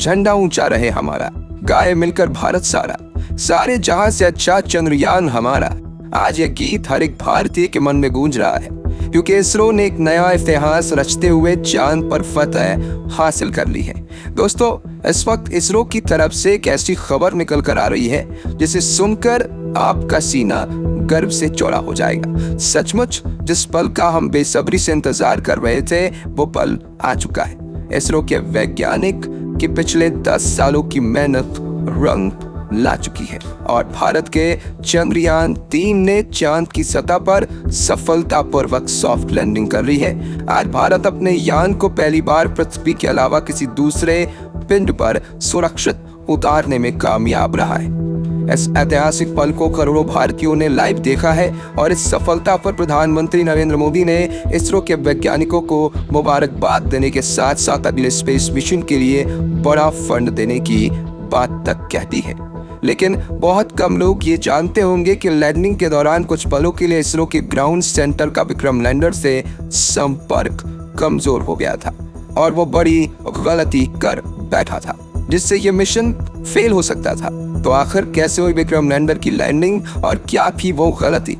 झंडा ऊंचा रहे हमारा, गाए मिलकर भारत सारा, सारे जहां से अच्छा चंद्रयान हमारा। आज ये गीत हर एक भारतीय के मन में गूंज रहा है, क्योंकि इसरो ने एक नया इतिहास रचते हुए चांद पर फतह हासिल कर ली है। दोस्तों, इस वक्त इसरो की तरफ से एक ऐसी खबर निकल कर आ रही है जिसे सुनकर आपका सीना गर्व से चौड़ा हो जाएगा। सचमुच जिस पल का हम बेसब्री से इंतजार कर रहे थे, वो पल आ चुका है। इसरो के वैज्ञानिक की पिछले 10 सालों की मेहनत रंग ला चुकी है और भारत के चंद्रयान 3 ने चांद की सतह पर सफलतापूर्वक सॉफ्ट लैंडिंग कर ली है। आज भारत अपने यान को पहली बार पृथ्वी के अलावा किसी दूसरे पिंड पर सुरक्षित उतारने में कामयाब रहा है। इस ऐतिहासिक पल को करोड़ों भारतीयों ने लाइव देखा है और इस सफलता पर प्रधानमंत्री नरेंद्र मोदी ने इसरो के वैज्ञानिकों को मुबारकबाद देने के साथ साथ अगले स्पेस मिशन के लिए बड़ा फंड देने की बात तक कहती है। लेकिन बहुत कम लोग ये जानते होंगे कि लैंडिंग के दौरान कुछ पलों के लिए इसरो के ग्राउंड सेंटर का विक्रम लैंडर से संपर्क कमजोर हो गया था और वो बड़ी गलती कर बैठा था, जिससे ये मिशन फेल हो सकता था। तो आखिर कैसे हुई विक्रम लैंडर की लैंडिंग और क्या थी वो गलती,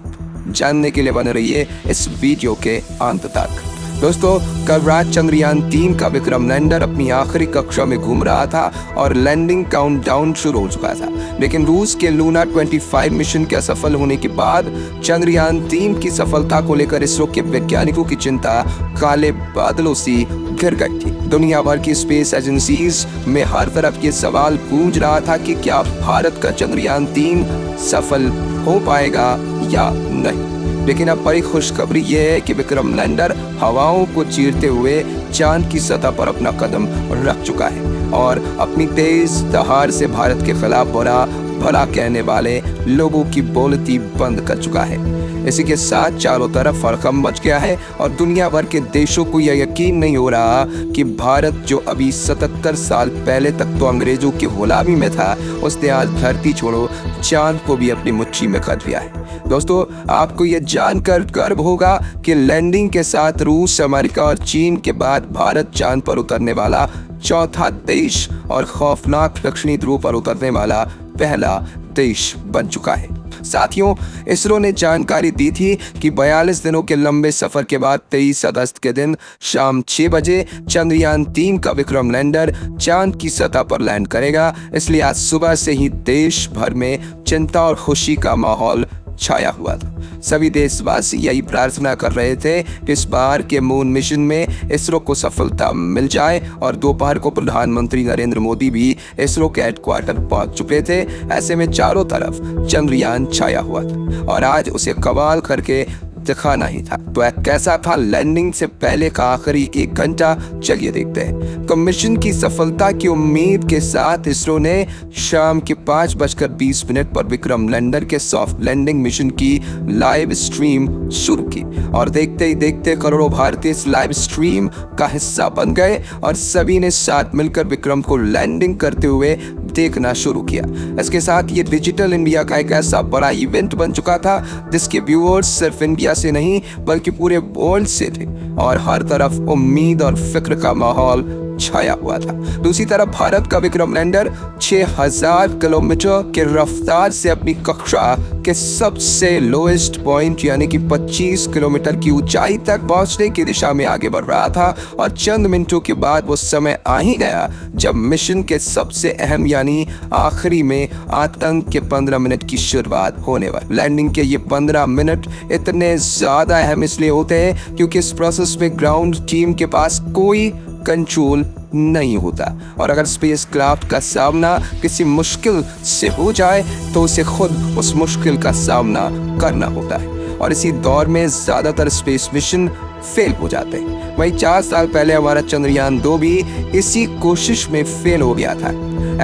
जानने के लिए बने रहिए इस वीडियो के अंत तक। दोस्तों, कल रात चंद्रयान 3 का विक्रम लैंडर अपनी आखिरी कक्षा में घूम रहा था और लैंडिंग काउंटडाउन शुरू हो चुका था। लेकिन रूस के लूना 25 मिशन के असफल होने के बाद चंद्रयान 3 की सफलता को लेकर इसरो के वैज्ञानिकों की चिंता काले बादलों सी घिर गई थी। दुनिया भर की स्पेस एजेंसीज में हर तरफ ये सवाल गूंज रहा था कि क्या भारत का चंद्रयान 3 सफल हो पाएगा या नहीं। लेकिन अब बड़ी खुशखबरी ये है कि विक्रम लैंडर हवाओं को चीरते हुए चांद की सतह पर अपना कदम रख चुका है और अपनी तेज दहाड़ से भारत के खिलाफ बुरा भला कहने वाले लोगों की बोलती बंद कर चुका है। इसी के साथ चारों तरफ हड़कंप मच गया है और दुनिया भर के देशों को यह यकीन नहीं हो रहा कि भारत, जो अभी 77 साल पहले तक तो अंग्रेजों की गुलामी में था, उसने आज धरती छोड़ो चांद को भी अपनी मुट्ठी में कर लिया है। दोस्तों, आपको यह जानकर गर्व होगा कि लैंडिंग के साथ रूस, अमेरिका और चीन के बाद भारत चांद पर उतरने वाला चौथा देश और खौफनाक दक्षिणी ध्रुव पर उतरने वाला पहला देश बन चुका है। साथियों, इसरो ने जानकारी दी थी कि 42 दिनों के लंबे सफर के बाद 23 अगस्त के दिन शाम 6 बजे चंद्रयान 3 का विक्रम लैंडर चांद की सतह पर लैंड करेगा। इसलिए आज सुबह से ही देश भर में चिंता और खुशी का माहौल छाया हुआ था। सभी देशवासी यही प्रार्थना कर रहे थे कि इस बार के मून मिशन में इसरो को सफलता मिल जाए और दोपहर को प्रधानमंत्री नरेंद्र मोदी भी इसरो के हेडक्वार्टर पहुंच चुके थे। ऐसे में चारों तरफ चंद्रयान छाया हुआ था और आज उसे कमाल करके दिखाना ही था। तो कैसा था लैंडिंग से पहले का आखिरी 1 घंटा, चलिए देखते हैं। तो मिशन की सफलता की उम्मीद के साथ इसरो ने शाम के 5:20 पर विक्रम लैंडर के सॉफ्ट लैंडिंग मिशन की लाइव स्ट्रीम शुरू की और देखते ही देखते करोड़ों भारतीय इस लाइव स्ट्रीम का हिस्सा बन गए और सभी ने साथ मिलकर विक्रम को लैंडिंग करते हुए देखना शुरू किया। इसके साथ ये डिजिटल इंडिया का एक ऐसा बड़ा इवेंट बन चुका था जिसके व्यूअर्स सिर्फ इंडिया से नहीं बल्कि पूरे वर्ल्ड से थे और हर तरफ उम्मीद और फिक्र का माहौल छाया हुआ था। दूसरी तरफ भारत का विक्रम लैंडर 6000 किलोमीटर के रफ्तार से अपनी कक्षा के सबसे लोएस्ट पॉइंट यानी कि 25 किलोमीटर की ऊंचाई तक पहुंचने की दिशा में आगे बढ़ रहा था और चंद मिनटों के बाद वो समय आ ही गया जब मिशन के सबसे अहम यानी आखिरी में आतंक के 15 मिनट की शुरुआत होने वाली। लैंडिंग के ये 15 मिनट इतने ज्यादा अहम इसलिए होते हैं क्योंकि इस प्रोसेस में ग्राउंड टीम के पास कोई कंट्रोल नहीं होता और अगर स्पेसक्राफ्ट का सामना किसी मुश्किल से हो जाए तो उसे खुद उस मुश्किल का सामना करना होता है और इसी दौर में ज्यादातर स्पेस मिशन फेल हो जाते हैं। वहीं 4 साल पहले हमारा चंद्रयान 2 भी इसी कोशिश में फेल हो गया था।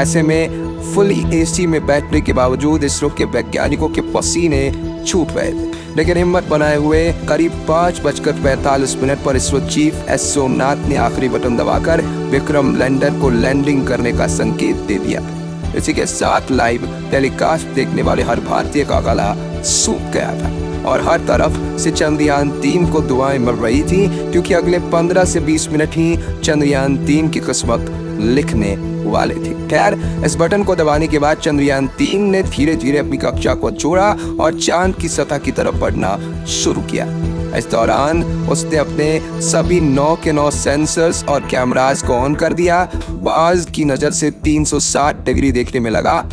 ऐसे में फुली एसी में बैठने के बावजूद इसरो के वैज्ञानिकों के पसीने छूट रहे थे, लेकिन हिम्मत बनाए हुए करीब 5:45 पर इसरो चीफ एस सोमनाथ ने आखिरी बटन दबाकर विक्रम लैंडर को लैंडिंग करने का संकेत दे दिया। इसी के साथ लाइव टेलीकास्ट देखने वाले हर भारतीय का गला सूख गया था और हर तरफ से चंद्रयान 3 को दुआएं मिल रही थी क्योंकि अगले 15 से 20 मिनट ही चंद्रयान 3 की किस्मत लिखने वाले थे। खैर, इस बटन को दबाने के बाद चंद्रयान 3 ने धीरे धीरे अपनी कक्षा को छोड़ा और चांद की सतह की तरफ बढ़ना शुरू किया। इस दौरान उसने अपने सभी 9 के 9 सेंसर्स और कैमरास को ऑन कर दिया। बाज की नज़र से 360 डिग्री देखने में लगा।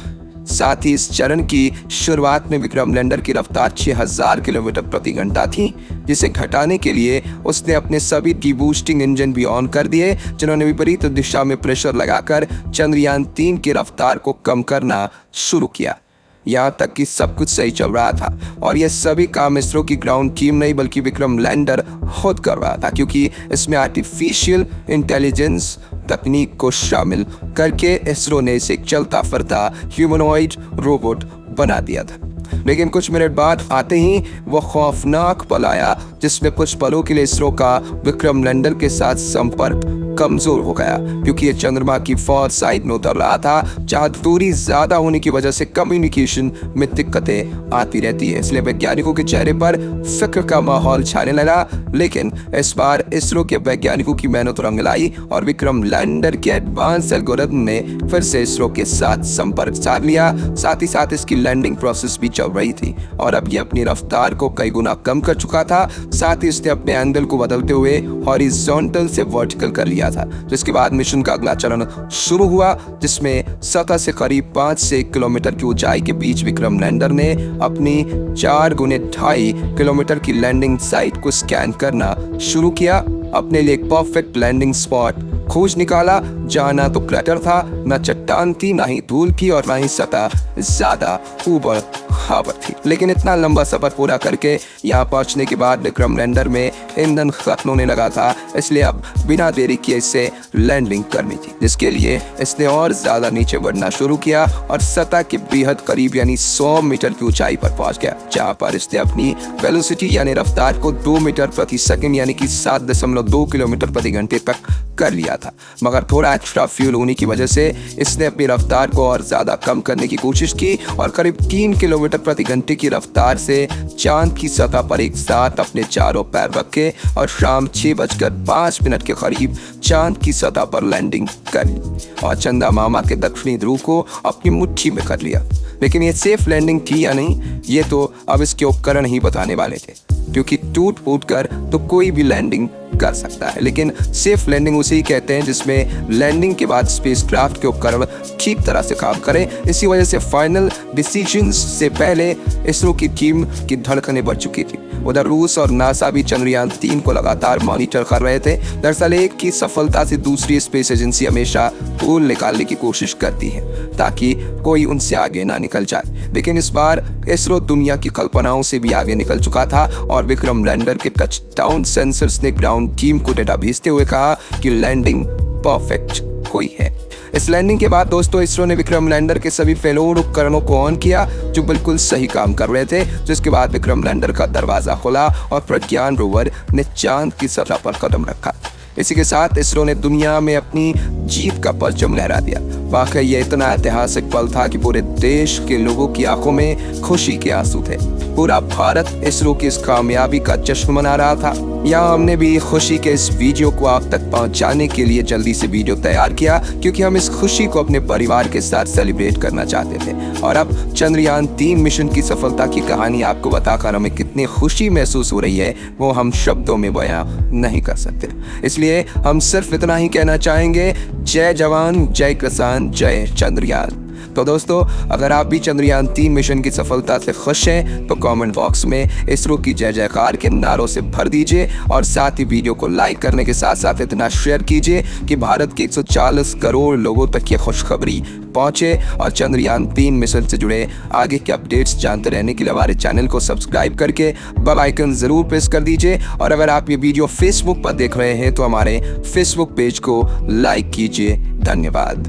साथ ही इस चरण की शुरुआत में विक्रम लैंडर की रफ्तार 6000 किलोमीटर प्रति घंटा थी, जिसे घटाने के लिए उसने अपने सभी डीबूस्टिंग इंजन भी ऑन कर दिए, जिन्होंने विपरीत दिशा में प्रेशर लगाकर चंद्रयान 3 की रफ्तार को कम करना शुरू किया। यहाँ तक कि सब कुछ सही चल रहा था और यह सभी काम इसरो की ग्राउंड टीम नहीं बल्कि विक्रम लैंडर खुद कर रहा था, क्योंकि इसमें आर्टिफिशियल इंटेलिजेंस तकनीक को शामिल करके इसरो ने इसे चलता फिरता ह्यूमनॉइड रोबोट बना दिया था। लेकिन कुछ मिनट बाद आते ही वो खौफनाक पल आया जिसमें कुछ पलों के लिए इसरो का विक्रम लैंडर के साथ संपर्क कमजोर हो गया, क्योंकि ये चंद्रमा की फॉर साइड में उतर रहा था, जहाँ दूरी ज्यादा होने की वजह से कम्युनिकेशन में दिक्कतें आती रहती है। इसलिए वैज्ञानिकों के चेहरे पर फिक्र का माहौल छाने लगा। लेकिन इस बार इसरो के वैज्ञानिकों की मेहनत रंग लाई और विक्रम लैंडर के एडवांस एल्गोरिथम ने फिर से इसरो के साथ संपर्क साध लिया। साथ ही साथ इसकी लैंडिंग प्रोसेस भी चल रही थी और अब ये अपनी रफ्तार को कई गुना कम कर चुका था। साथ ही इसने अपने एंगल को बदलते हुए हॉरिजॉन्टल से वर्टिकल कर लिया था, जिसके बाद मिशन का अगला चरण शुरू हुआ, जिसमें सतह से करीब 5 से 1 किलोमीटर की ऊंचाई के बीच विक्रम लैंडर ने अपनी 4 गुने 2.5 किलोमीटर की लैंडिंग साइट को स्कैन करना शुरू किया। अपने लिए एक परफेक्ट लैंडिंग स्पॉट खोज निकाला, जहाँ ना तो क्रैटर था, ना चट्टान थी, ना ही धूल की और ना ही सतह ज्यादा ऊबड़ खाबड़ थी। लेकिन इतना लंबा सफर पूरा करके यहाँ पहुंचने के बाद विक्रम लैंडर में ईंधन खत्म होने लगा था, इसलिए अब बिना देरी किए इसे लैंडिंग करनी थी, जिसके लिए इसने और ज्यादा नीचे बढ़ना शुरू किया और सतह के बेहद करीब यानी 100 मीटर की ऊंचाई पर पहुंच गया, जहाँ पर इसने अपनी वेलोसिटी यानी रफ्तार को 2 मीटर प्रति सेकंड यानी कि 7.2 किलोमीटर प्रति घंटे तक कर लिया था। मगर थोड़ा एक्स्ट्रा फ्यूल होने की वजह से इसने अपनी रफ्तार को और ज्यादा कम करने की कोशिश की और करीब 3 किलोमीटर प्रति घंटे की रफ्तार से चांद की सतह पर एक साथ अपने चारों पैर रखे और शाम 6:05 के करीब चांद की सतह पर लैंडिंग कर ली और चंदा मामा के दक्षिणी ध्रुव को अपनी मुट्ठी में कर लिया। लेकिन ये सेफ लैंडिंग थी या नहीं, ये तो अब इसके उपकरण ही बताने वाले थे, क्योंकि टूट फूट कर तो कोई भी लैंडिंग कर सकता है, लेकिन सेफ लैंडिंग उसे ही कहते हैं जिसमें लैंडिंग के बाद स्पेसक्राफ्ट के उपकरण ठीक तरह से काम करें। इसी वजह से फाइनल डिसीजन से पहले इसरो की टीम की धड़कनें बढ़ चुकी थी। उधर रूस और नासा भी चंद्रयान 3 को लगातार मॉनिटर कर रहे थे। दरअसल एक की सफलता से दूसरी स्पेस एजेंसी हमेशा धूल निकालने की कोशिश करती है ताकि कोई उनसे आगे ना निकल जाए, लेकिन इस बार इसरो दुनिया की कल्पनाओं से भी आगे निकल चुका था और विक्रम लैंडर के टचडाउन सेंसर्स ने ग्राउंड टीम को डेटा भेजते हुए कहा कि लैंडिंग परफेक्ट हुई है। इस लैंडिंग के बाद दोस्तों इसरो ने विक्रम लैंडर के सभी पेलोड उपकरणों को ऑन किया जो बिल्कुल सही काम कर रहे थे, जिसके बाद विक्रम लैंडर का दरवाजा खुला और प्रज्ञान रोवर ने चांद की सतह पर कदम रखा। इसी के साथ इसरो ने दुनिया में अपनी जीत का परचम लहरा दिया। वाकई ये इतना ऐतिहासिक पल था कि पूरे देश के लोगों की आंखों में खुशी के आंसू थे। पूरा भारत इसरो की इस कामयाबी का जश्न मना रहा था। यहाँ हमने भी खुशी के इस वीडियो को आप तक पहुँचाने के लिए जल्दी से वीडियो तैयार किया, क्योंकि हम इस खुशी को अपने परिवार के साथ सेलिब्रेट करना चाहते थे। और अब चंद्रयान 3 मिशन की सफलता की कहानी आपको बताकर हमें कितनी खुशी महसूस हो रही है वो हम शब्दों में बयां नहीं कर सकते। इसलिए हम सिर्फ इतना ही कहना चाहेंगे, जय जवान, जय किसान, जय चंद्रयान। तो दोस्तों, अगर आप भी चंद्रयान 3 मिशन की सफलता से खुश हैं तो कमेंट बॉक्स में इसरो की जय जयकार के नारों से भर दीजिए और साथ ही वीडियो को लाइक करने के साथ साथ इतना शेयर कीजिए कि भारत के 140 करोड़ लोगों तक ये खुशखबरी पहुंचे। और चंद्रयान 3 मिशन से जुड़े आगे के अपडेट्स जानते रहने के लिए हमारे चैनल को सब्सक्राइब करके बेल आइकन जरूर प्रेस कर दीजिए। और अगर आप ये वीडियो फेसबुक पर देख रहे हैं तो हमारे फेसबुक पेज को लाइक कीजिए। धन्यवाद।